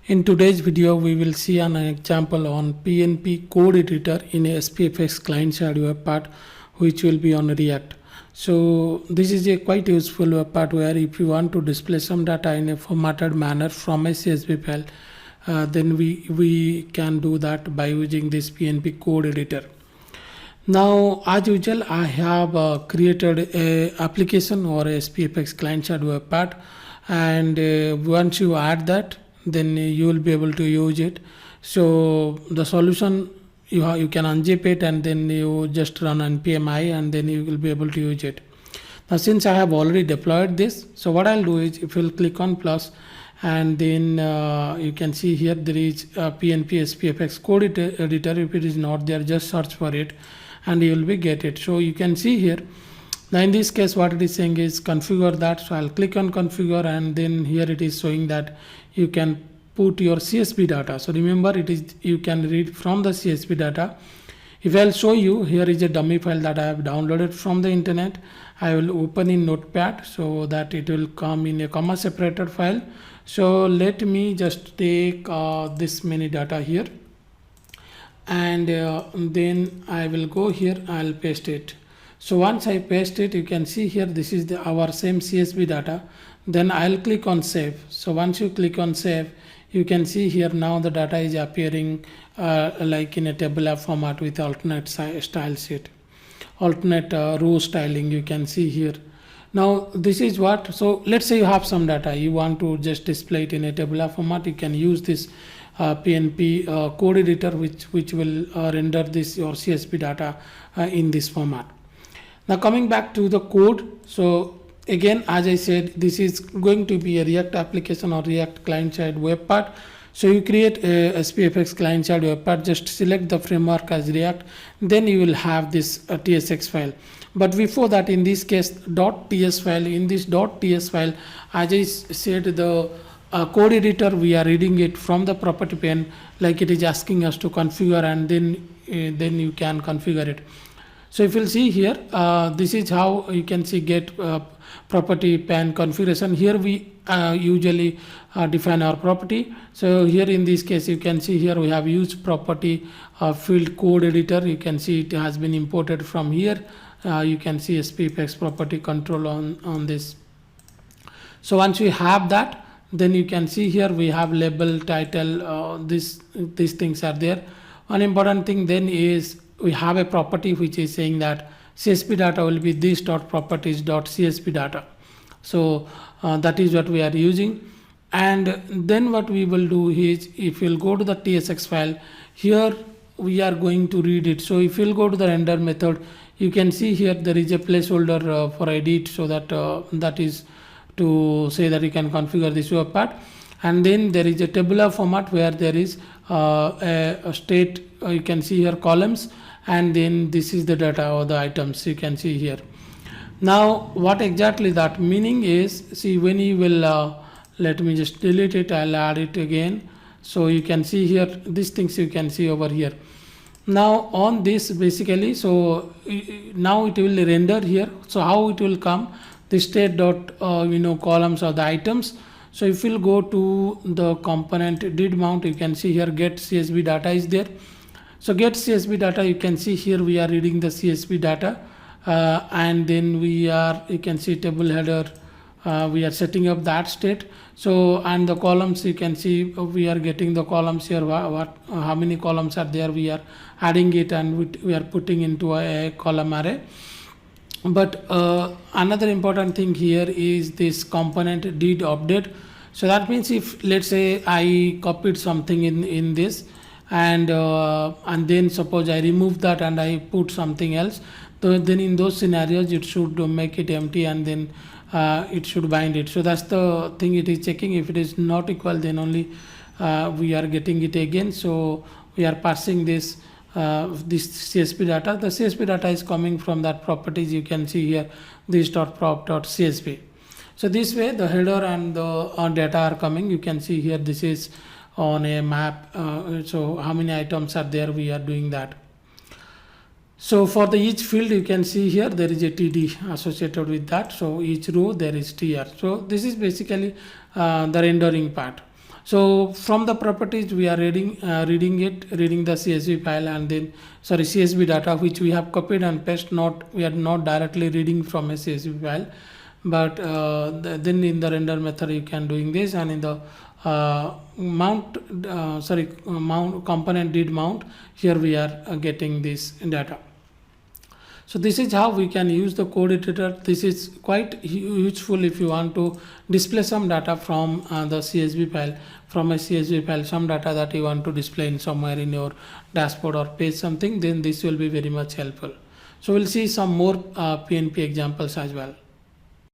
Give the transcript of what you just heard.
In today's video, we will see an example on PnP code editor in a SPFx client-side web part, which will be on React. So this is a quite useful web part where if you want to display some data in a formatted manner from a CSV file, then we can do that by using this PnP code editor. Now, as usual, I have created a application or a SPFx client-side web part, and once you add that, then you will be able to use it. So the solution, you can unzip it and then you just run npmi and then you will be able to use it. Now since I have already deployed this, so what I'll do is if you'll click on plus, and then you can see here there is PnP SPFx code editor. If it is not there, just search for it and you will be get it. So you can see here. Now in this case what it is saying is configure that. So I'll click on configure, and then here it is showing that you can put your CSV data. So remember, it is you can read from the CSV data. If I'll show you, here is a dummy file that I have downloaded from the internet. I will open in Notepad so that it will come in a comma separated file. So let me just take this many data here, and then I will go here, I'll paste it. So once I paste it, you can see here this is our same CSV data. Then I'll click on save. So once you click on save, you can see here now the data is appearing like in a tabular format with alternate style sheet, alternate row styling. You can see here. Now this is what, so let's say you have some data, you want to just display it in a tabular format. You can use this PnP code editor which will render this your CSV data in this format. Now coming back to the code, so again, as I said, this is going to be a React application or React client-side web part. So you create a SPFx client-side web part, just select the framework as React, then you will have this TSX file. But before that, in this case, .ts file, in this .ts file, as I said, the code editor, we are reading it from the property pane, like it is asking us to configure, and then you can configure it. So if you'll see here, this is how you can see get property pane configuration. Here we usually define our property. So here in this case, you can see here we have used property field code editor. You can see it has been imported from here. You can see SPFx property control on this. So once we have that, then you can see here we have label, title, these things are there. One important thing then is we have a property which is saying that CSV data will be this .properties.csv data. So that is what we are using. And then what we will do is, if you'll go to the TSX file, here we are going to read it. So if you'll go to the render method, you can see here there is a placeholder for edit, so that that is to say that you can configure this web part. And then there is a tabular format where there is a state, you can see here columns, and then this is the data or the items you can see here. Now what exactly that meaning is, see when you will let me just delete it, I'll add it again. So you can see here these things you can see over here. Now on this basically, so now it will render here. So how it will come, the state dot columns or the items. So if you'll go to the component did mount, you can see here get CSV data is there. So get CSV data, you can see here we are reading the CSV data, and then you can see table header, we are setting up that state. So and the columns, you can see we are getting the columns here, how many columns are there, we are adding it and we are putting into a column array. But another important thing here is this component did update. So that means if let's say I copied something in this, and then suppose I remove that and I put something else, then in those scenarios it should make it empty, and then it should bind it. So that's the thing it is checking. If it is not equal, then only we are getting it again. So we are passing this CSV data. The CSV data is coming from that properties. You can see here this .prop.csv. So this way the header and the data are coming. You can see here this is on a map. So how many items are there, we are doing that. So for the each field, you can see here there is a TD associated with that. So each row there is TR. So this is basically the rendering part. So from the properties we are reading the CSV file, and then CSV data which we have copied and pasted. We are not directly reading from a CSV file, but then in the render method you can doing this, and in the mount component did mount, here we are getting this data. So this is how we can use the code editor. This is quite useful if you want to display some data from the CSV file, some data that you want to display in somewhere in your dashboard or page something, then this will be very much helpful. So we'll see some more PNP examples as well.